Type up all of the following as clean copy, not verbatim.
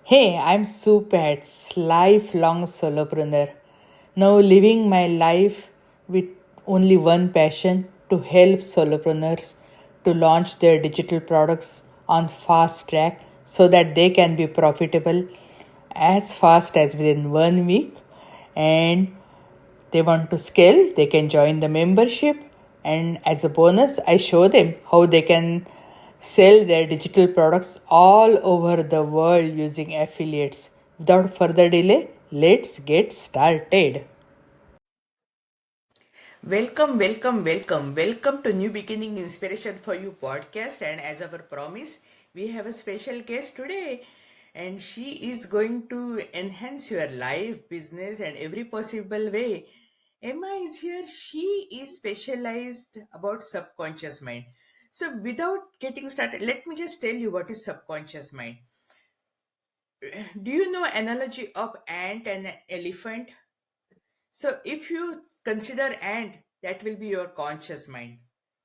Hey, I'm Supats, lifelong solopreneur. Now living my life with only one passion to help solopreneurs to launch their digital products on fast track so that they can be profitable as fast as within 1 week, and they want to scale, they can join the membership. And as a bonus, I show them how they can sell their digital products all over the world using affiliates. Without further delay, let's get started. Welcome to New Beginning Inspiration for You podcast. And as our promise, we have a special guest today, and she is going to enhance your life, business, and every possible way. Emma is here. She is specialized about subconscious mind. So, without getting started, let me just tell you what is subconscious mind. Do you know analogy of ant and elephant? So if you consider ant, that will be your conscious mind,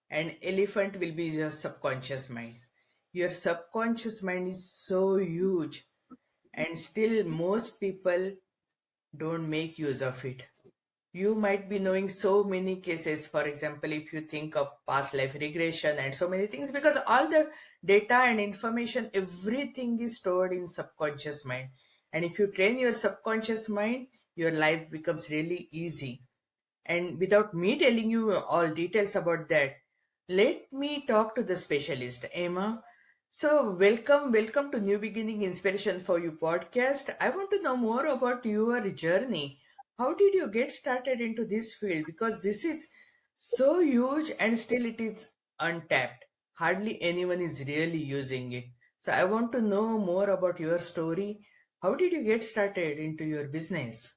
and elephant will be your subconscious mind. Your subconscious mind is so huge, and still most people don't make use of it. You might be knowing so many cases, for example, if you think of past life regression and so many things, because all the data and information, everything is stored in subconscious mind. And if you train your subconscious mind, your life becomes really easy. And without me telling you all details about that, let me talk to the specialist, Emma. So, welcome to New Beginning Inspiration for You podcast. I want to know more about your journey. How did you get started into this field? Because this is so huge and still it is untapped. Hardly anyone is really using it. So, I want to know more about your story. How did you get started into your business?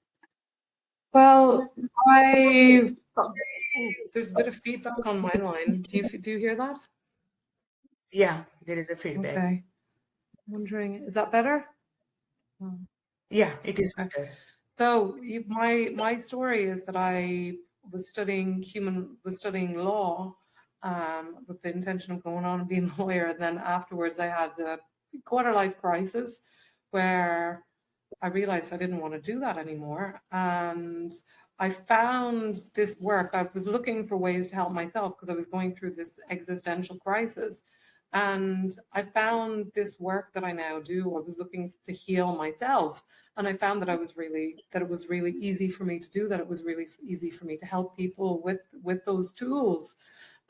Well, I there's a bit of feedback on my line. Do you hear that? Yeah, there is a feedback. Okay. I'm wondering, is that better? Oh, Yeah, it is okay. better. So my story is that I was studying law, with the intention of going on and being a lawyer. And then afterwards, I had a quarter life crisis where I realized I didn't want to do that anymore. And I found this work. I was looking for ways to help myself because I was going through this existential crisis. And I found this work that I now do. I was looking to heal myself. And I found that it was really easy for me to do that. It was really easy for me to help people with those tools.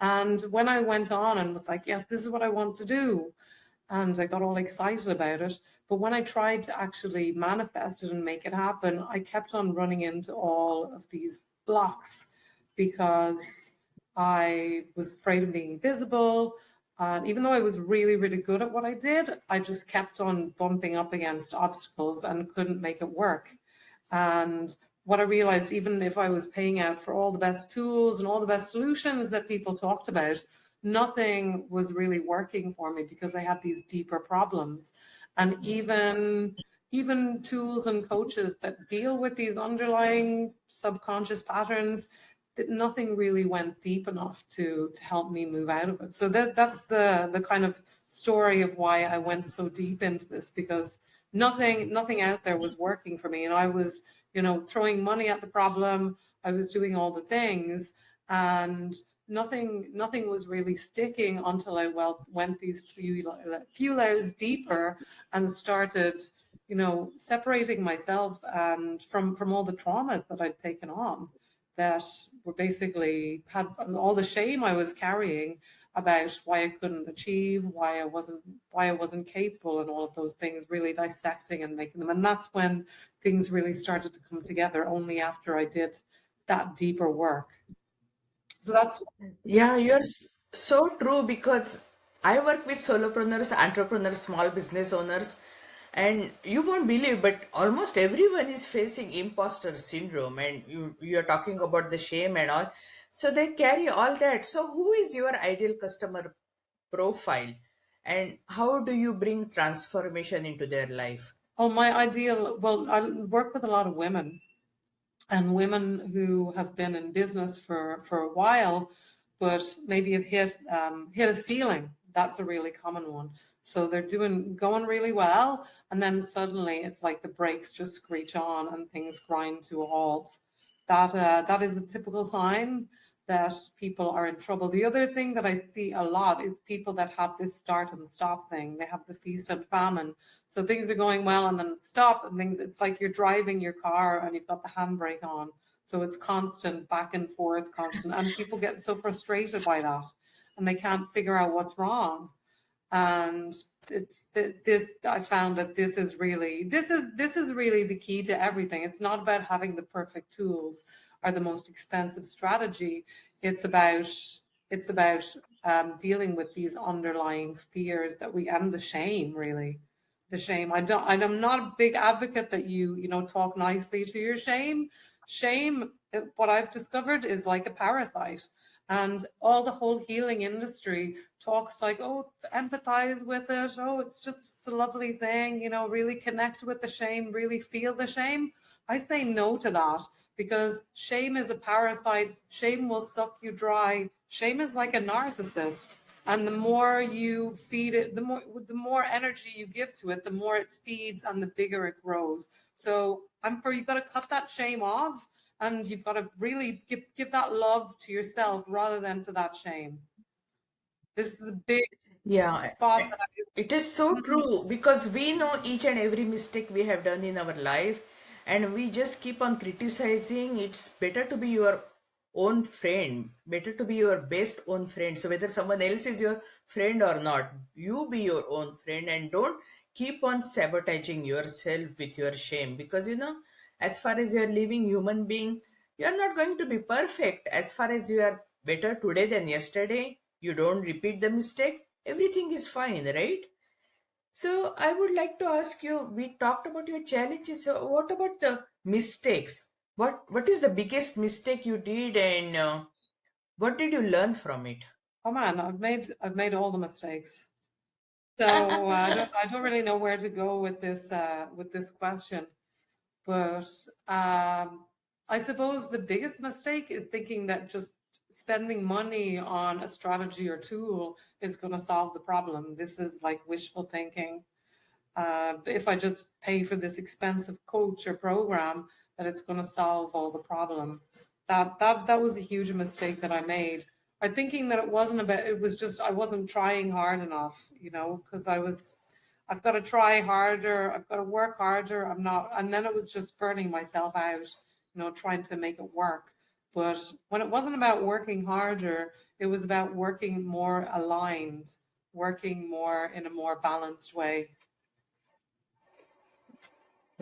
And when I went on and was like, yes, this is what I want to do, and I got all excited about it. But when I tried to actually manifest it and make it happen, I kept on running into all of these blocks because I was afraid of being visible. And even though I was really, really good at what I did, I just kept on bumping up against obstacles and couldn't make it work. And what I realized, even if I was paying out for all the best tools and all the best solutions that people talked about, nothing was really working for me because I had these deeper problems. And even tools and coaches that deal with these underlying subconscious patterns, that nothing really went deep enough to help me move out of it. So that's the kind of story of why I went so deep into this, because nothing out there was working for me. And I was, throwing money at the problem. I was doing all the things, and nothing was really sticking until I went these few layers deeper and started, separating myself and from all the traumas that I'd taken on, that were basically had all the shame I was carrying about why I couldn't achieve, why I wasn't capable, and all of those things, really dissecting and making them. And that's when things really started to come together, only after I did that deeper work. So that's Yeah, so true, because I work with solopreneurs, entrepreneurs, small business owners, and you won't believe, but almost everyone is facing imposter syndrome. And you're talking about the shame and all. So they carry all that. So, who is your ideal customer profile, and how do you bring transformation into their life? my ideal. Well, I work with a lot of women, and women who have been in business for a while, but maybe have hit a ceiling. That's a really common one. So they're going really well, and then suddenly it's like the brakes just screech on and things grind to a halt. That is the typical sign that people are in trouble. The other thing that I see a lot is people that have this start and stop thing. They have the feast and famine. So things are going well and then stop, and things, it's like you're driving your car and you've got the handbrake on. So it's constant back and forth, constant. And people get so frustrated by that and they can't figure out what's wrong. And this, I found that this is really the key to everything. It's not about having the perfect tools or the most expensive strategy. It's about dealing with these underlying fears that we, and the shame, really. The shame. I'm not a big advocate that you talk nicely to your shame. Shame, what I've discovered, is like a parasite. And all the whole healing industry talks like, oh, empathize with it. Oh, it's a lovely thing, really connect with the shame, really feel the shame. I say no to that, because shame is a parasite. Shame will suck you dry. Shame is like a narcissist. And the more you feed it, the more energy you give to it, the more it feeds and the bigger it grows. So you've got to cut that shame off, and you've got to really give that love to yourself rather than to that shame. This is a big Yeah, thought that it is so Mhm. true because we know each and every mistake we have done in our life and we just keep on criticizing. It's better to be your own friend, better to be your best own friend. So, whether someone else is your friend or not, you be your own friend and don't keep on sabotaging yourself with your shame because as far as you're living human being, you're not going to be perfect. As far as you are better today than yesterday, you don't repeat the mistake, everything is fine, right? So I would like to ask you, we talked about your challenges. So what about the mistakes? What is the biggest mistake you did and what did you learn from it? Oh man, I've made all the mistakes. So I don't really know where to go with this question. But I suppose the biggest mistake is thinking that just spending money on a strategy or tool is going to solve the problem. This is like wishful thinking. If I just pay for this expensive coach or program, that it's going to solve all the problem. That was a huge mistake that I made. I thinking that it was just I wasn't trying hard enough, because I've got to try harder, I've got to work harder. I'm not, and then it was just burning myself out, trying to make it work. But when it wasn't about working harder, it was about working more aligned, working more in a more balanced way.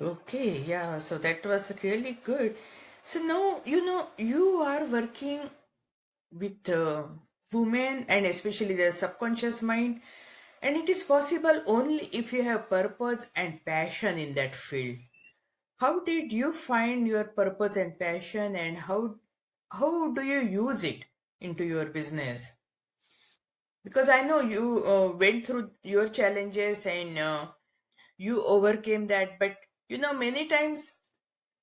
Okay, yeah, so that was really good. So now, you are working with women and especially the subconscious mind, and it is possible only if you have purpose and passion in that field. How did you find your purpose and passion, and how do you use it into your business? Because I know you went through your challenges and you overcame that, but many times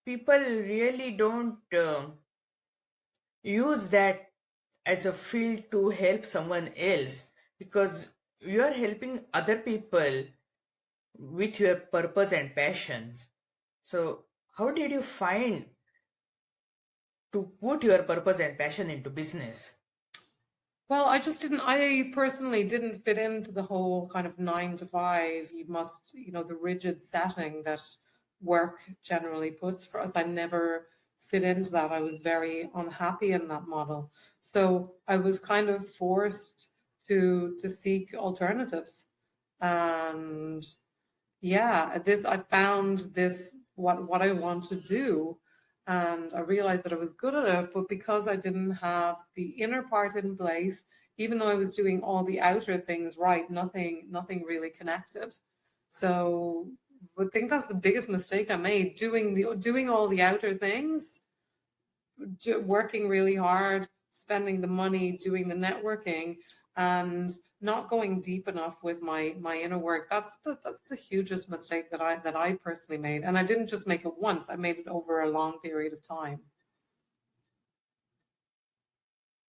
people really don't use that as a field to help someone else because you are helping other people with your purpose and passions. So, how did you find to put your purpose and passion into business? Well, I personally didn't fit into the whole kind of 9 to 5. You must, the rigid setting that work generally puts for us. I never fit into that. I was very unhappy in that model. So I was kind of forced to seek alternatives. And yeah, this I found this what I want to do, and I realized that I was good at it, but because I didn't have the inner part in place, even though I was doing all the outer things right, nothing really connected. So I think that's the biggest mistake I made, doing all the outer things, working really hard, spending the money, doing the networking, and not going deep enough with my inner work. That's the hugest mistake that I personally made, and I didn't just make it once. I made it over a long period of time.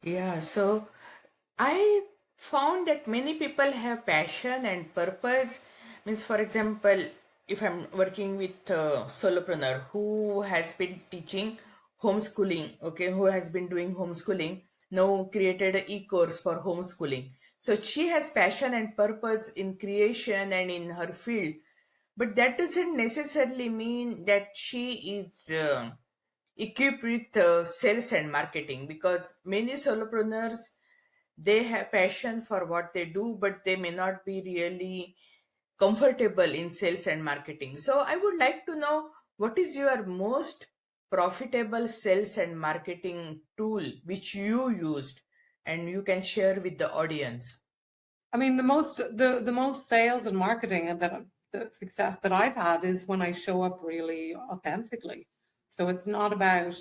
Yeah, so I found that many people have passion and purpose. Means, for example, if I'm working with a solopreneur who has been teaching homeschooling, okay, who has been doing homeschooling, now created an e-course for homeschooling. So she has passion and purpose in creation and in her field, but that doesn't necessarily mean that she is equipped with sales and marketing, because many solopreneurs, they have passion for what they do, but they may not be really comfortable in sales and marketing. So I would like to know, what is your most profitable sales and marketing tool which you used and you can share with the audience? I mean, the most sales and marketing and that the success that I've had is when I show up really authentically. So it's not about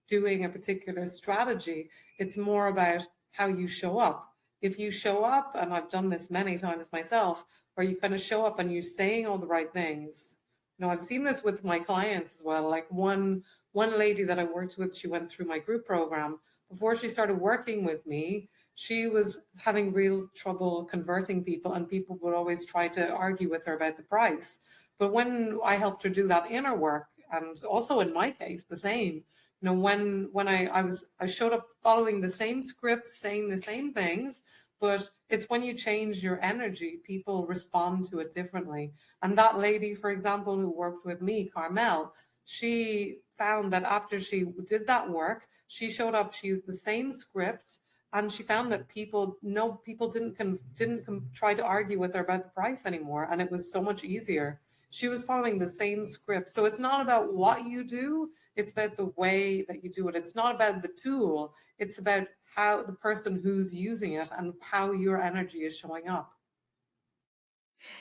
doing a particular strategy. It's more about how you show up. If you show up, and I've done this many times myself, where you kind of show up and you're saying all the right things. I've seen this with my clients as well. Like one lady that I worked with, she went through my group program. Before she started working with me, she was having real trouble converting people, and people would always try to argue with her about the price. But when I helped her do that inner work, and also in my case the same, when I showed up following the same script, saying the same things, but it's when you change your energy, people respond to it differently. And that lady, for example, who worked with me, Carmel, she found that after she did that work, she showed up, she used the same script, and she found that people didn't try to argue with her about the price anymore, and it was so much easier. She was following the same script. So it's not about what you do, it's about the way that you do it. It's not about the tool, it's about how the person who's using it and how your energy is showing up.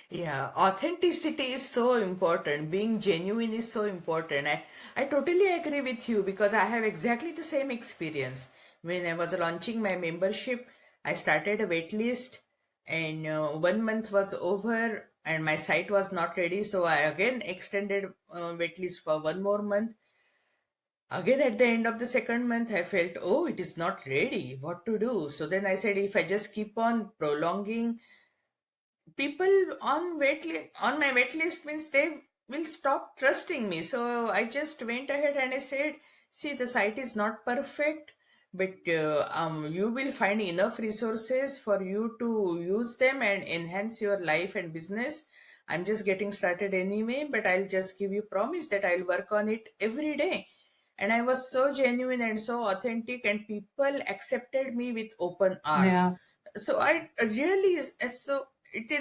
Yeah, authenticity is so important. Being genuine is so important. I totally agree with you, because I have exactly the same experience. When I was launching my membership, I started a wait list, and 1 month was over and my site was not ready. So I again extended wait list for 1 more month. Again, at the end of the second month, I felt, oh, it is not ready. What to do? So then I said, if I just keep on prolonging, people on my wait list, means they will stop trusting me. So I just went ahead and I said, see, the site is not perfect, but you will find enough resources for you to use them and enhance your life and business. I'm just getting started anyway, but I'll just give you promise that I'll work on it every day. And I was so genuine and so authentic, and people accepted me with open arm. Yeah. So I really so it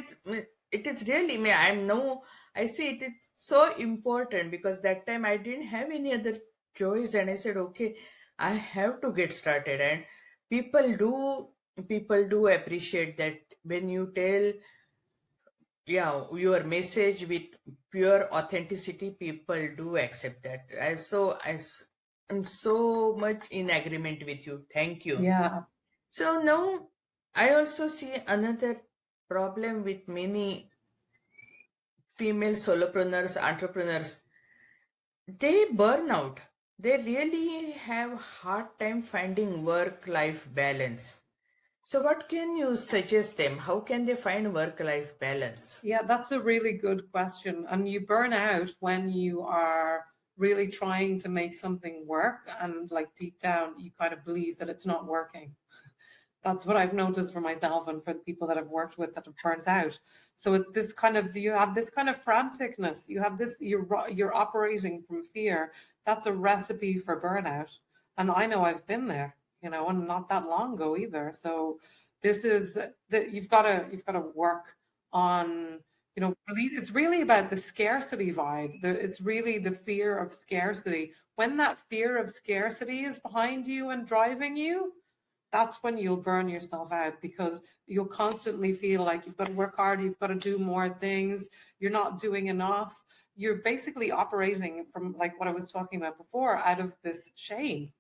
is really me. I'm no, I see it is so important, because that time I didn't have any other choice, and I said, okay, I have to get started. And people do appreciate that when you tell, yeah, your message with pure authenticity. People do accept that. I'm so much in agreement with you. Thank you. Yeah. So now I also see another problem with many female solopreneurs, entrepreneurs. They burn out. They really have hard time finding work-life balance. So what can you suggest them? How can they find work-life balance? Yeah, that's a really good question. And you burn out when you are really trying to make something work, and like deep down you kind of believe that it's not working. That's what I've noticed for myself and for the people that I've worked with that have burnt out. So it's this kind of, you have this kind of franticness. You have this, you're operating from fear. That's a recipe for burnout. And I know I've been there, and not that long ago either. So this is that you've got to work on, it's really about the scarcity vibe. It's really the fear of scarcity. When that fear of scarcity is behind you and driving you, that's when you'll burn yourself out, because you'll constantly feel like you've got to work harder, you've got to do more things, you're not doing enough. You're basically operating from, like what I was talking about before, out of this shame.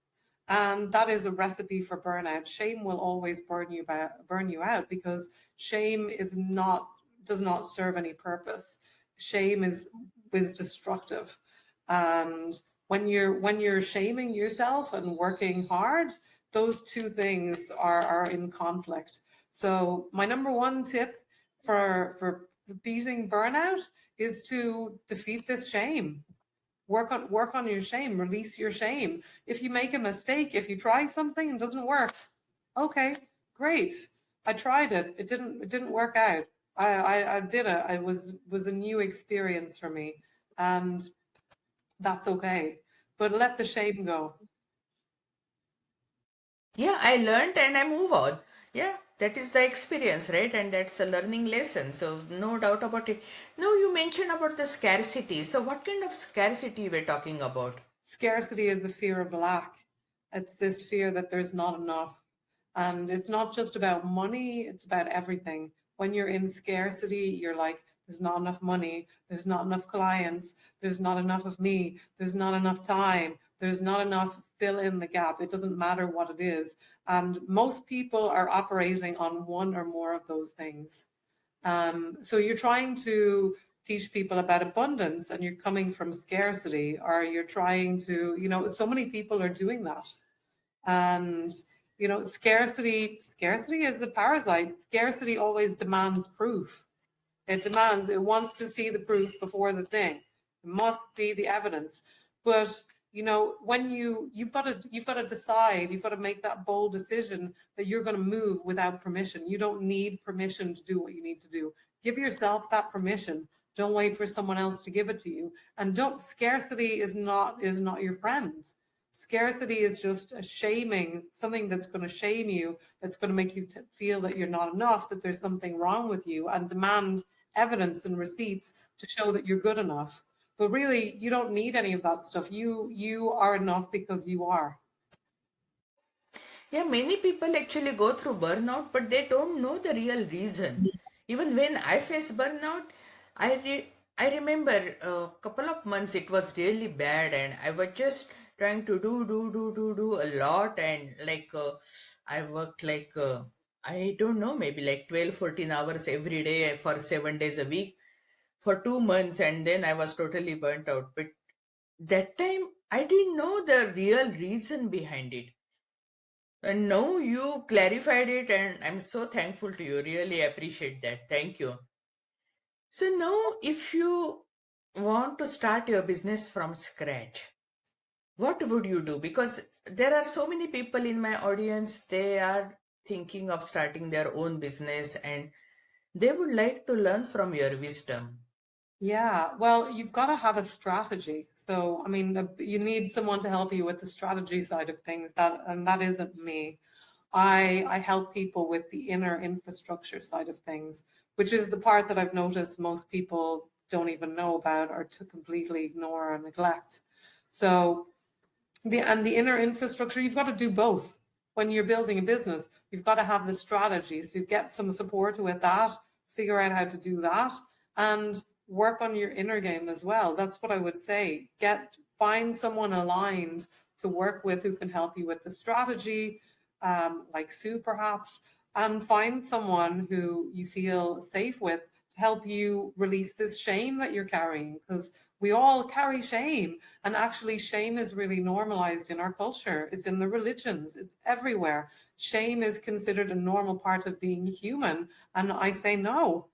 And that is a recipe for burnout. Shame will always burn you out, because shame does not serve any purpose. Shame is destructive. And when you're shaming yourself and working hard, those two things are in conflict. So my number one tip for beating burnout is to defeat this shame. Work on your shame, release your shame. If you make a mistake, if you try something and doesn't work, okay, great. I tried it. It didn't work out. I did it. It was a new experience for me, and that's okay. But let the shame go. Yeah, I learned and I move on. Yeah, that is the experience, right? And that's a learning lesson. So no doubt about it. Now you mentioned about the scarcity. So what kind of scarcity we're talking about? Scarcity is the fear of lack. It's this fear that there's not enough. And it's not just about money, it's about everything. When you're in scarcity, you're like, there's not enough money, there's not enough clients, there's not enough of me, there's not enough time, there's not enough, fill in the gap. It doesn't matter what it is. And most people are operating on one or more of those things. So you're trying to teach people about abundance and you're coming from scarcity, or you're trying to, so many people are doing that. And scarcity is the parasite. Scarcity always demands proof. It wants to see the proof before the thing. It must see the evidence. But when you've got to decide, you've got to make that bold decision that you're going to move without permission. You don't need permission to do what you need to do. Give yourself that permission. Don't wait for someone else to give it to you. And don't scarcity is not your friend. Scarcity is just a shaming, something that's going to shame you, that's going to make you feel that you're not enough, that there's something wrong with you, and demand evidence and receipts to show that you're good enough. But really, you don't need any of that stuff. You are enough because you are. Yeah, many people actually go through burnout, but they don't know the real reason. Even when I faced burnout, I remember a couple of months it was really bad, and I was just trying to do a lot, and I worked I don't know, maybe like 12, 14 hours every day for 7 days a week for 2 months, and then I was totally burnt out. But that time I didn't know the real reason behind it. And no, you clarified it, and I'm so thankful to you. Really appreciate that. Thank you. So now, if you want to start your business from scratch, what would you do? Because there are so many people in my audience, they are thinking of starting their own business and they would like to learn from your wisdom. Yeah, well, you've got to have a strategy. So, I mean, you need someone to help you with the strategy side of things. And that isn't me. I help people with the inner infrastructure side of things, which is the part that I've noticed most people don't even know about or to completely ignore or neglect. So, the inner infrastructure, you've got to do both. When you're building a business, you've got to have the strategy, so you get some support with that, figure out how to do that, and work on your inner game as well. That's what I would say. Find someone aligned to work with who can help you with the strategy, like Sue perhaps, and find someone who you feel safe with to help you release this shame that you're carrying, because we all carry shame. And actually, shame is really normalized in our culture. It's in the religions, it's everywhere. Shame is considered a normal part of being human. And I say no.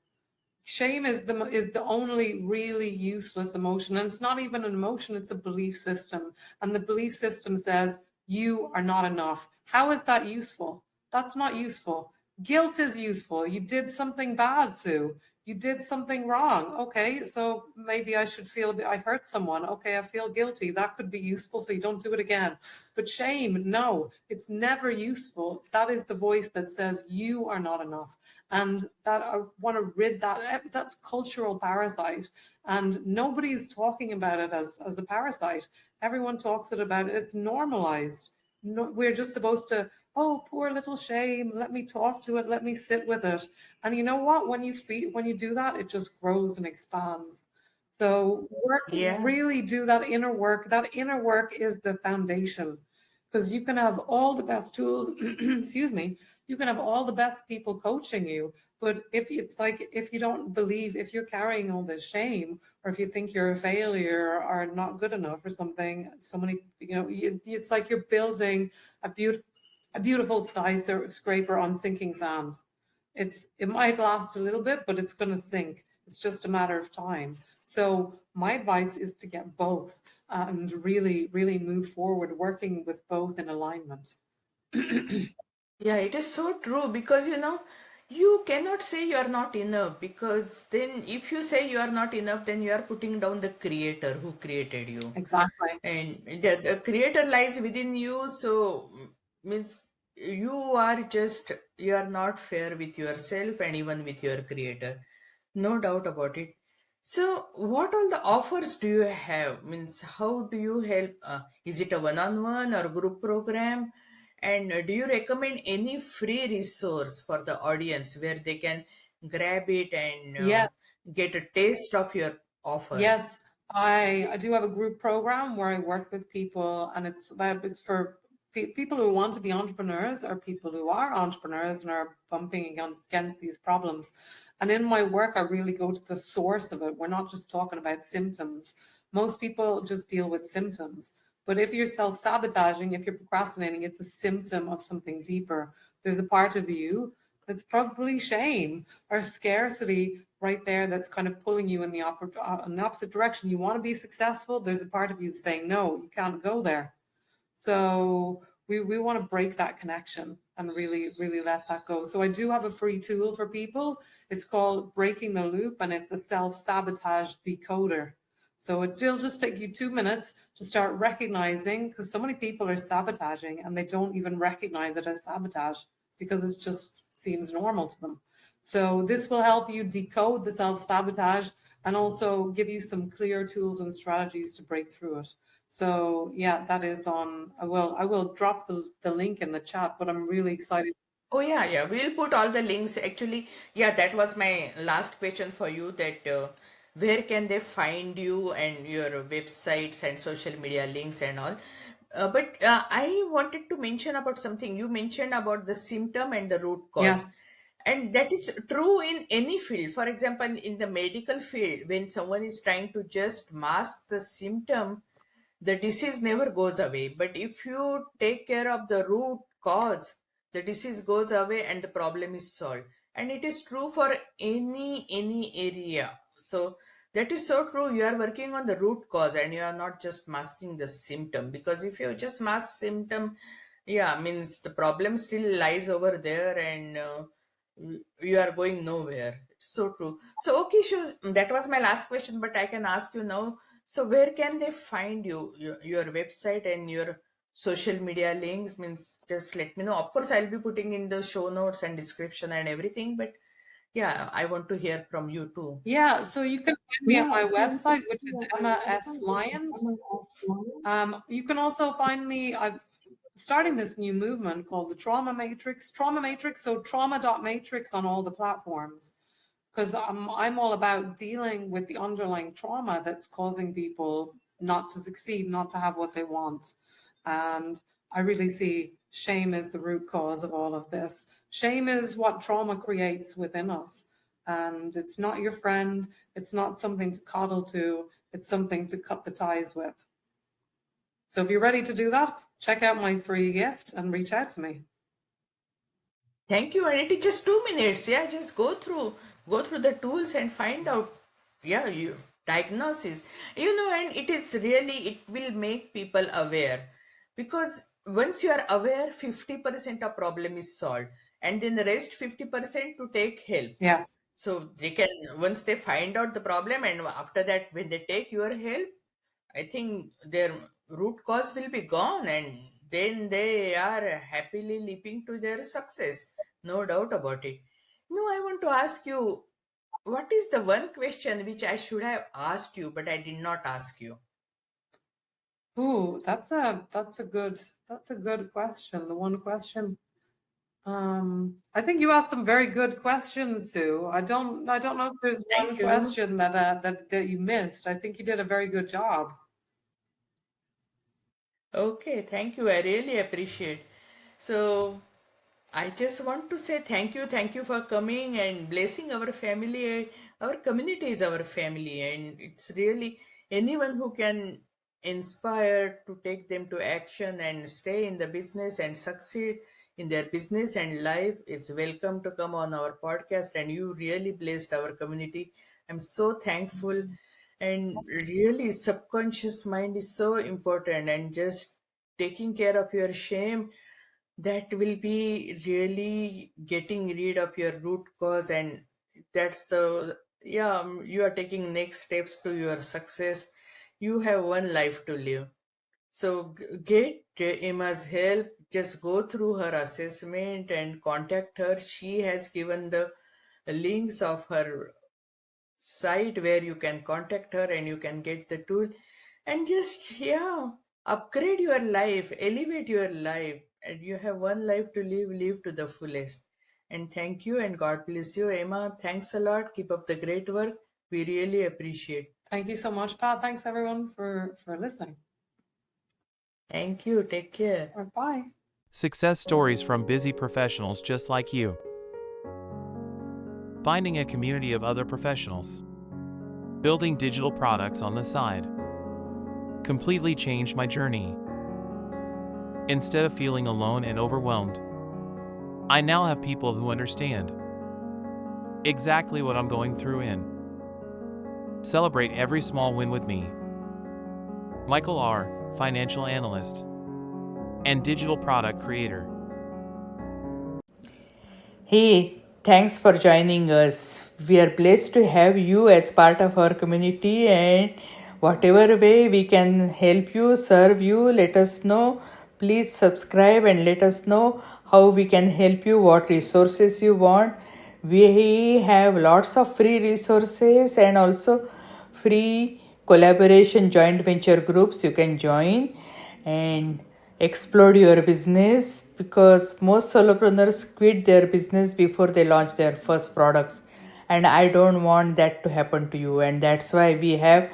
Shame is the only really useless emotion. And it's not even an emotion, it's a belief system. And the belief system says you are not enough. How is that useful? That's not useful. Guilt is useful. You did something bad, Sue. You did something wrong. Okay, so maybe I should feel a bit, I hurt someone. Okay, I feel guilty. That could be useful, so you don't do it again. But shame, no, it's never useful. That is the voice that says you are not enough. And that I want to rid that's cultural parasite. And nobody's talking about it as a parasite. Everyone talks about it. It's normalized. No, we're just supposed to, oh, poor little shame. Let me talk to it. Let me sit with it. And you know what? When you do that, it just grows and expands. So Yeah. really do that inner work. That inner work is the foundation, because you can have all the best tools, excuse me, you can have all the best people coaching you. But if it's like, if you don't believe, if you're carrying all this shame, or if you think you're a failure or not good enough or something, so many, it's like you're building a beautiful skyscraper on sinking sand. It might last a little bit, but it's going to sink. It's just a matter of time. So my advice is to get both and really, really move forward, working with both in alignment. Yeah, it is so true because you cannot say you are not enough, because then if you say you are not enough, then you are putting down the creator who created you. Exactly. And the creator lies within you, so means you are not fair with yourself and even with your creator. No doubt about it. So, what all the offers do you have? Means, how do you help? Is it a one-on-one or group program? And do you recommend any free resource for the audience where they can grab it and Yes. get a taste of your offer? Yes, I do have a group program where I work with people, and it's for people who want to be entrepreneurs or people who are entrepreneurs and are bumping against these problems. And in my work, I really go to the source of it. We're not just talking about symptoms. Most people just deal with symptoms. But if you're self-sabotaging, if you're procrastinating, it's a symptom of something deeper. There's a part of you that's probably shame or scarcity right there that's kind of pulling you in in the opposite direction. You want to be successful. There's a part of you saying, no, you can't go there. So we want to break that connection and really, really let that go. So I do have a free tool for people. It's called Breaking the Loop, and it's a self-sabotage decoder. So it'll just take you 2 minutes to start recognizing, because so many people are sabotaging and they don't even recognize it as sabotage because it just seems normal to them. So this will help you decode the self-sabotage and also give you some clear tools and strategies to break through it. So yeah, that is on. I will drop the link in the chat, but I'm really excited. Oh yeah, yeah. We'll put all the links. Actually, yeah, that was my last question for you. That where can they find you and your websites and social media links and all. But I wanted to mention about something. You mentioned about the symptom and the root cause. Yes, And that is true in any field. For example, in the medical field, when someone is trying to just mask the symptom, the disease never goes away. But if you take care of the root cause, the disease goes away and the problem is solved. And it is true for any area. So that is so true. You are working on the root cause and you are not just masking the symptom, because if you just mask symptom, yeah, means the problem still lies over there, and you are going nowhere. It's so true. So okay, sure, that was my last question, but I can ask you now. So where can they find you, your website and your social media links? Means just let me know. Of course, I'll be putting in the show notes and description and everything, but yeah, I want to hear from you too. yeah. So you can find me at Yeah, my so you can website, which see is on my Emma S website, which is Lyons. MLS. You can also find me. I've starting this new movement called the Trauma Matrix. Trauma Matrix. So trauma.matrix on all the platforms, because I'm all about dealing with the underlying trauma that's causing people not to succeed, not to have what they want. And I really see shame as the root cause of all of this. Shame is what trauma creates within us. And it's not your friend, it's not something to coddle to, it's something to cut the ties with. So if you're ready to do that, check out my free gift and reach out to me. Thank you, and it is just 2 minutes. Yeah, just go through the tools and find out. Yeah, you diagnosis. And it is really, it will make people aware, because once you are aware, 50% of problem is solved, and then the rest 50% to take help. Yeah. So they can, once they find out the problem, and after that when they take your help, I think their root cause will be gone, and then they are happily leaping to their success. No doubt about it. No, I want to ask you, what is the one question which I should have asked you, but I did not ask you? Ooh, that's a good question. The one question. I think you asked some very good questions, Sue. I don't know if there's one Thank you. question that you missed. I think you did a very good job. Okay, thank you. I really appreciate. So I just want to say thank you for coming and blessing our family. Our community is our family, and it's really anyone who can inspire to take them to action and stay in the business and succeed. in their business and life is welcome to come on our podcast. And you really blessed our community. I'm so thankful. And really, subconscious mind is so important, and just taking care of your shame, that will be really getting rid of your root cause. And that's the, yeah, you are taking next steps to your success. You have one life to live. So get Emma's help. Just go through her assessment and contact her. She has given the links of her site where you can contact her and you can get the tool. And just, yeah, upgrade your life, elevate your life. And you have one life to live, live to the fullest. And thank you, and God bless you, Emma. Thanks a lot. Keep up the great work. We really appreciate. Thank you so much, Pat. Thanks everyone for listening. Thank you. Take care. Bye. Success stories from busy professionals just like you. Finding a community of other professionals. Building digital products on the side. Completely changed my journey. Instead of feeling alone and overwhelmed, I now have people who understand exactly what I'm going through and celebrate every small win with me. Michael R., financial analyst and digital product creator. Hey, thanks for joining us. We are blessed to have you as part of our community, and whatever way we can help you, serve you, let us know. Please subscribe and let us know how we can help you, what resources you want. We have lots of free resources and also free collaboration joint venture groups you can join and explode your business, because most solopreneurs quit their business before they launch their first products, and I don't want that to happen to you. And that's why we have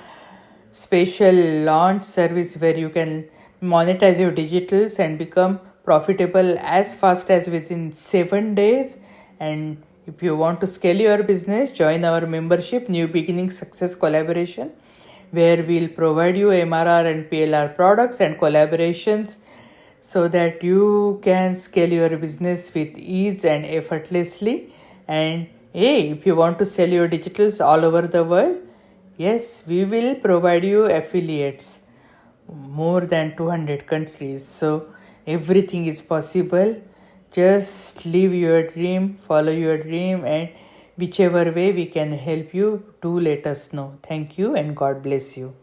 special launch service where you can monetize your digitals and become profitable as fast as within 7 days. And if you want to scale your business, join our membership New Beginning Success Collaboration, where we'll provide you MRR and PLR products and collaborations so that you can scale your business with ease and effortlessly. And hey, if you want to sell your digitals all over the world, yes, we will provide you affiliates more than 200 countries. So everything is possible. Just live your dream, follow your dream, and whichever way we can help you, do let us know. Thank you, and God bless you.